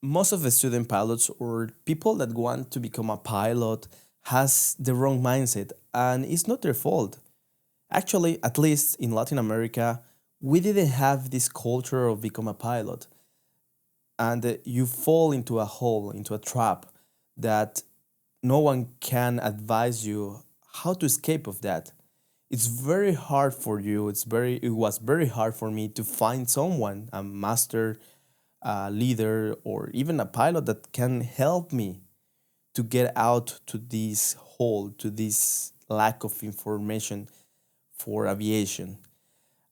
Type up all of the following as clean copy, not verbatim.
most of the student pilots or people that want to become a pilot has the wrong mindset, and it's not their fault. Actually, at least in Latin America, we didn't have this culture of become a pilot, and you fall into a hole, into a trap that no one can advise you how to escape of that. It's very hard for you. It was very hard for me to find someone, a master, a leader, or even a pilot that can help me to get out to this hole, to this lack of information for aviation.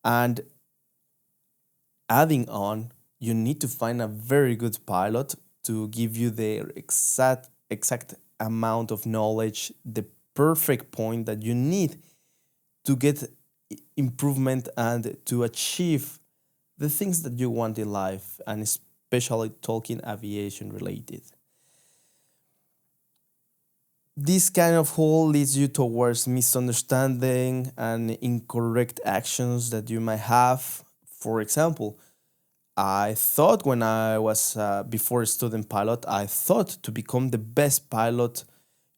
And adding on, you need to find a very good pilot to give you the exact amount of knowledge, the perfect point that you need to get improvement and to achieve the things that you want in life, and especially talking aviation related. This kind of hole leads you towards misunderstanding and incorrect actions that you might have. For example, I thought when I was before a student pilot, I thought to become the best pilot,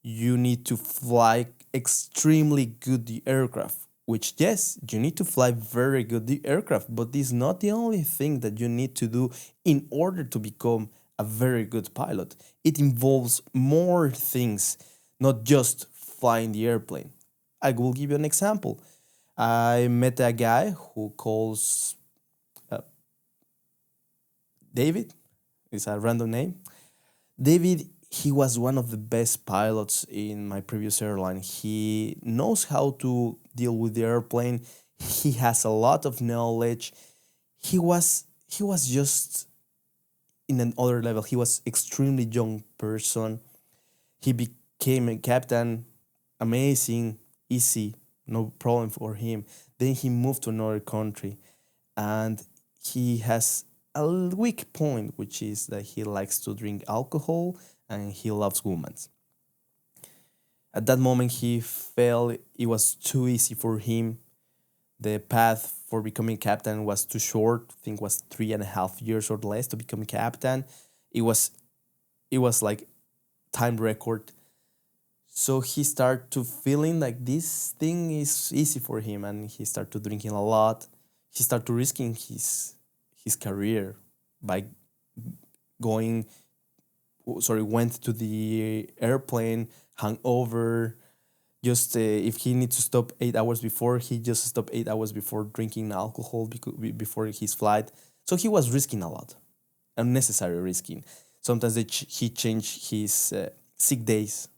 you need to fly extremely good the aircraft. Which yes, you need to fly very good the aircraft, but this is not the only thing that you need to do in order to become a very good pilot. It involves more things, not just flying the airplane. I will give you an example. I met a guy who calls uh, David. It's a random name. David, he was one of the best pilots in my previous airline. He knows how to deal with the airplane. He has a lot of knowledge. He was just in another level. He was extremely young person. He became a captain, amazing, easy, no problem for him. Then he moved to another country, and he has a weak point, which is that he likes to drink alcohol and he loves women. At that moment, he felt it was too easy for him. The path for becoming captain was too short. I think it was 3.5 years or less to become captain. It was it was like time record. So he started to feeling like this thing is easy for him, and he started drinking a lot. He started risking his career by going sorry went to the airplane hungover. Just if he needs to stop 8 hours before, he just stopped 8 hours before drinking alcohol before his flight. So he was risking a lot, unnecessary risking. Sometimes he changed his sick days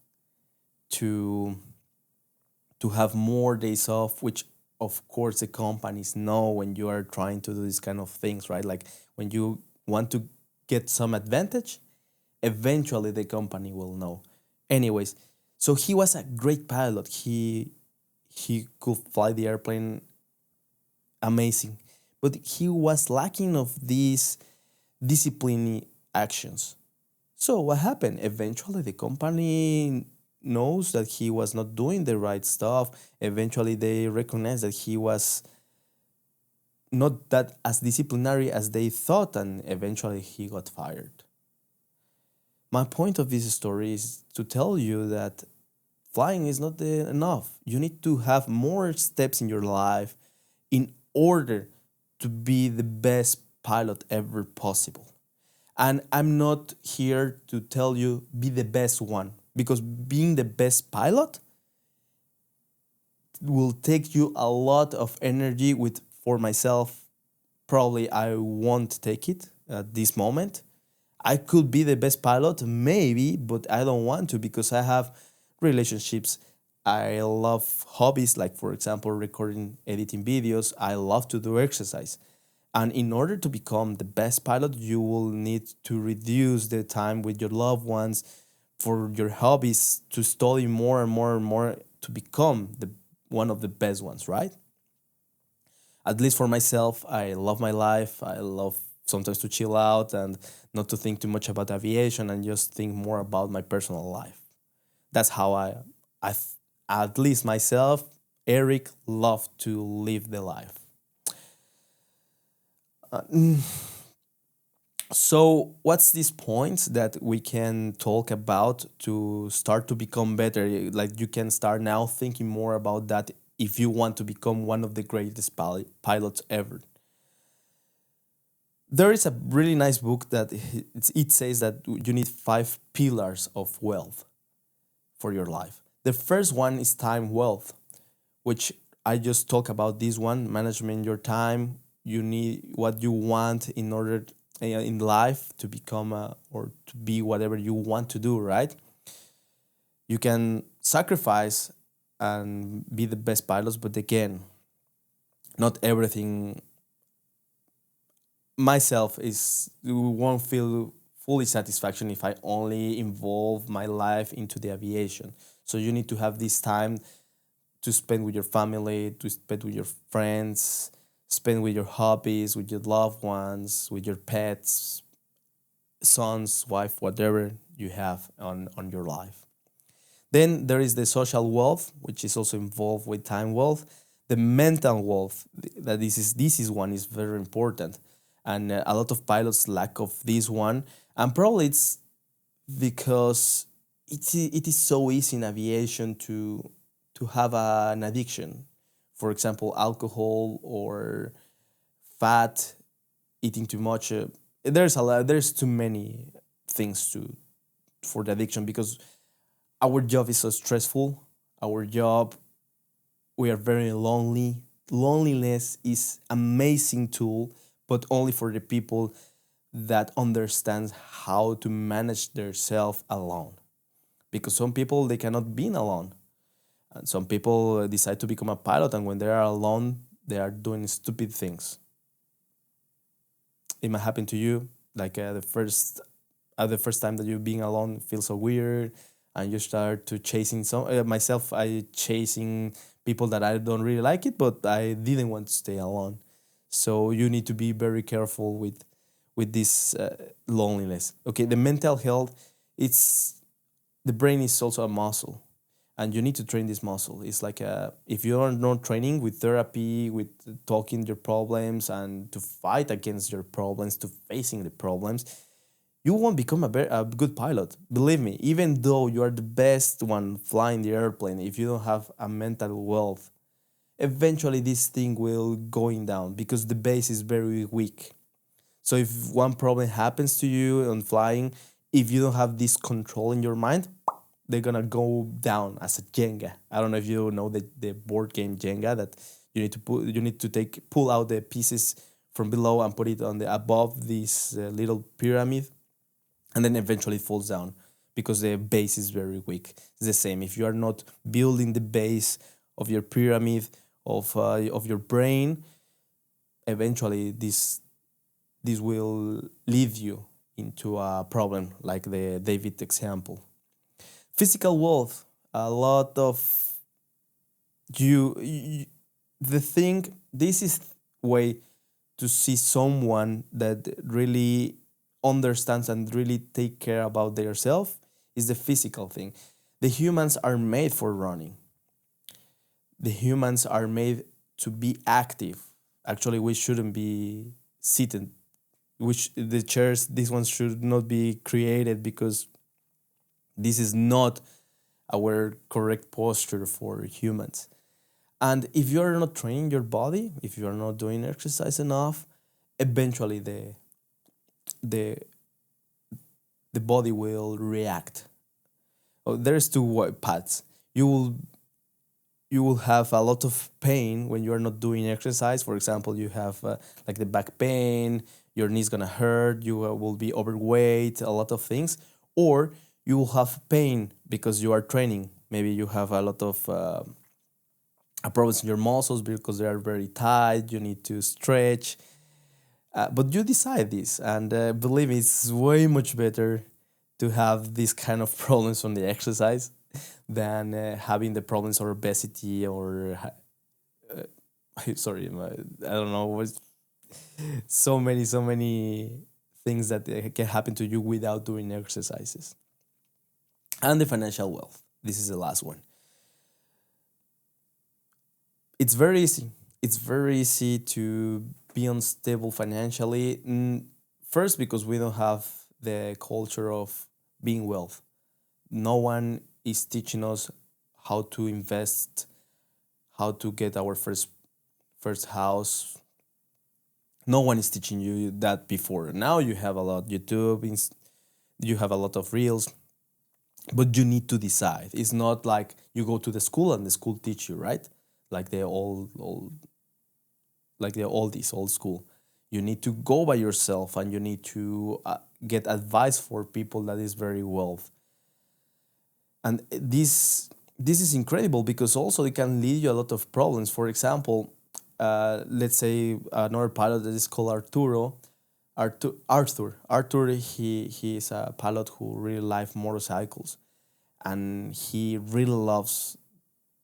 to have more days off, which of course the companies know when you are trying to do these kind of things, right? Like when you want to get some advantage, eventually the company will know. Anyways, so he was a great pilot. He could fly the airplane amazing, but he was lacking of these discipline actions. So what happened? Eventually, the company knows that he was not doing the right stuff. Eventually, they recognize that he was not that as disciplinary as they thought, and eventually he got fired. My point of this story is to tell you that flying is not enough. You need to have more steps in your life in order to be the best pilot ever possible. And I'm not here to tell you be the best one, because being the best pilot will take you a lot of energy. With for myself, probably I won't take it at this moment. I could be the best pilot, maybe, but I don't want to because I have relationships. I love hobbies, like, for example, recording, editing videos. I love to do exercise. And in order to become the best pilot, you will need to reduce the time with your loved ones for your hobbies, to study more and more and more to become one of the best ones, right? At least for myself, I love my life. I love sometimes to chill out and not to think too much about aviation and just think more about my personal life. That's how I, at least myself, Eric, love to live the life. So, what's this point that we can talk about to start to become better? Like, you can start now thinking more about that if you want to become one of the greatest pilots ever. There is a really nice book that it says that you need five pillars of wealth for your life. The first one is time wealth, which I just talk about this one, management your time. You need what you want in order in life to become or to be whatever you want to do, right? You can sacrifice and be the best pilots, but again, not everything myself is won't feel fully satisfaction if I only involve my life into the aviation. So you need to have this time to spend with your family, to spend with your friends, spend with your hobbies, with your loved ones, with your pets, sons, wife, whatever you have on your life. Then there is the social wealth, which is also involved with time wealth. The mental wealth, that this is one is very important, and a lot of pilots lack of this one, and probably it's because it is so easy in aviation to have an addiction. For example, alcohol or fat, eating too much. There's too many things to for the addiction because our job is so stressful. Our job, we are very lonely. Loneliness is amazing tool, but only for the people that understands how to manage their self alone. Because some people they cannot be alone, and some people decide to become a pilot, and when they are alone, they are doing stupid things. It might happen to you, like the first time that you being alone feels so weird, and you start to chasing some myself. I chasing people that I don't really like it, but I didn't want to stay alone. So you need to be very careful with this loneliness. Okay, the mental health. It's the brain is also a muscle, and you need to train this muscle. It's like if you are not training with therapy, with talking your problems and to fight against your problems, to facing the problems, you won't become a good pilot. Believe me, even though you are the best one flying the airplane, if you don't have a mental wealth, eventually this thing will going down because the base is very weak. So if one problem happens to you on flying, if you don't have this control in your mind, they're gonna go down as a Jenga. I don't know if you know the board game Jenga that you need to take pull out the pieces from below and put it on the above this little pyramid, and then eventually it falls down because the base is very weak. It's the same if you are not building the base of your pyramid of your brain. Eventually, this will lead you into a problem like the David example. Physical wealth, a lot of you the thing this is way to see someone that really understands and really take care about themselves is the physical thing. The humans are made for running. The humans are made to be active. Actually, we shouldn't be sitting. Which the chairs, these ones should not be created because this is not our correct posture for humans. And if you are not training your body, if you are not doing exercise enough, eventually the the body will react. Oh, there's two paths. You will you will have a lot of pain when you are not doing exercise. For example, you have like the back pain, your knees gonna hurt, you will be overweight, a lot of things, or you will have pain because you are training. Maybe you have a lot of problems in your muscles because they are very tight. You need to stretch, but you decide this, and believe me, it's way much better to have these kind of problems from the exercise than having the problems or obesity or sorry, I don't know, so many things that can happen to you without doing exercises. And the financial wealth. This is the last one. It's very easy. It's very easy to be unstable financially. First, because we don't have the culture of being wealth. No one is teaching us how to invest, how to get our first house. No one is teaching you that before. Now you have a lot YouTube, you have a lot of reels, but you need to decide. It's not like you go to the school and the school teach you, right? Like the old like the oldies, old school. You need to go by yourself, and you need to get advice for people that is very wealth. And this is incredible because also it can lead you a lot of problems. For example, let's say another pilot that is called Arturo. Arthur, he is a pilot who really likes motorcycles, and he really loves.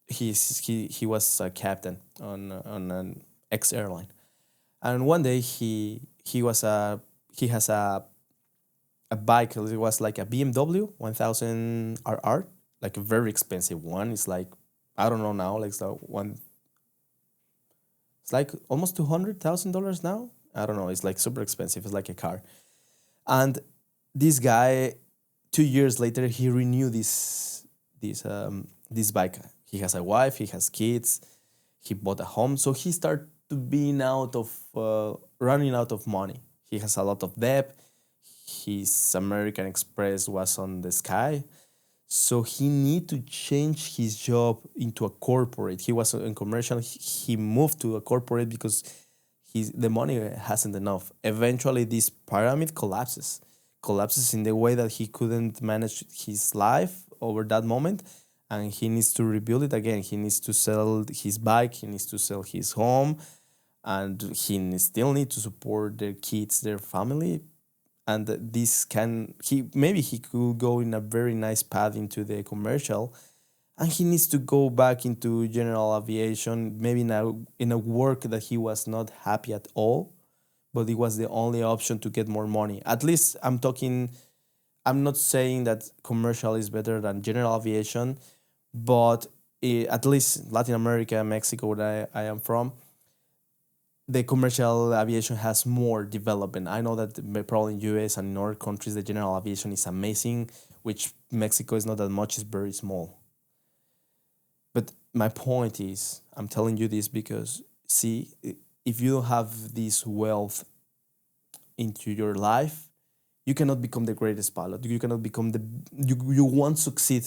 He was a captain on an ex airline, and one day he has a bike. It was like a BMW 1000 RR, like a very expensive one. It's like, I don't know now, like it's like one. It's like almost $200,000 now. I don't know. It's like super expensive. It's like a car. And this guy, 2 years later, he renewed this bike. He has a wife. He has kids. He bought a home. So he started to being out of running out of money. He has a lot of debt. His American Express was on the sky. So he need to change his job into a corporate. He was in commercial. He moved to a corporate because the money hasn't enough. Eventually, this pyramid collapses in the way that he couldn't manage his life over that moment, and he needs to rebuild it again. He needs to sell his bike. He needs to sell his home, and still need to support their kids, their family. And this can he maybe he could go in a very nice path into the commercial, and he needs to go back into general aviation, maybe now in a work that he was not happy at all, but it was the only option to get more money. At least I'm not saying that commercial is better than general aviation, but at least Latin America, Mexico, where I am from, the commercial aviation has more development. I know that probably in US and in other countries the general aviation is amazing, which Mexico is not that much, it's very small. But my point is, I'm telling you this because see, if you don't have this wealth into your life, you cannot become the greatest pilot. You cannot become you won't succeed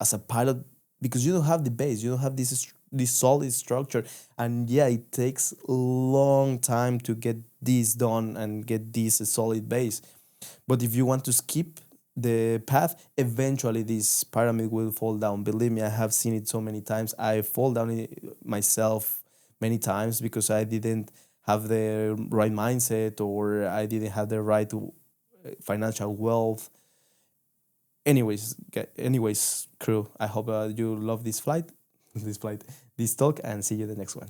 as a pilot because you don't have the base. You don't have this solid structure, and yeah, it takes a long time to get this done and get this solid base. But if you want to skip the path, eventually this pyramid will fall down. Believe me, I have seen it so many times. I fall down myself many times because I didn't have the right mindset, or I didn't have the right financial wealth. Anyways, crew, I hope you love this flight, this talk, and see you the next one.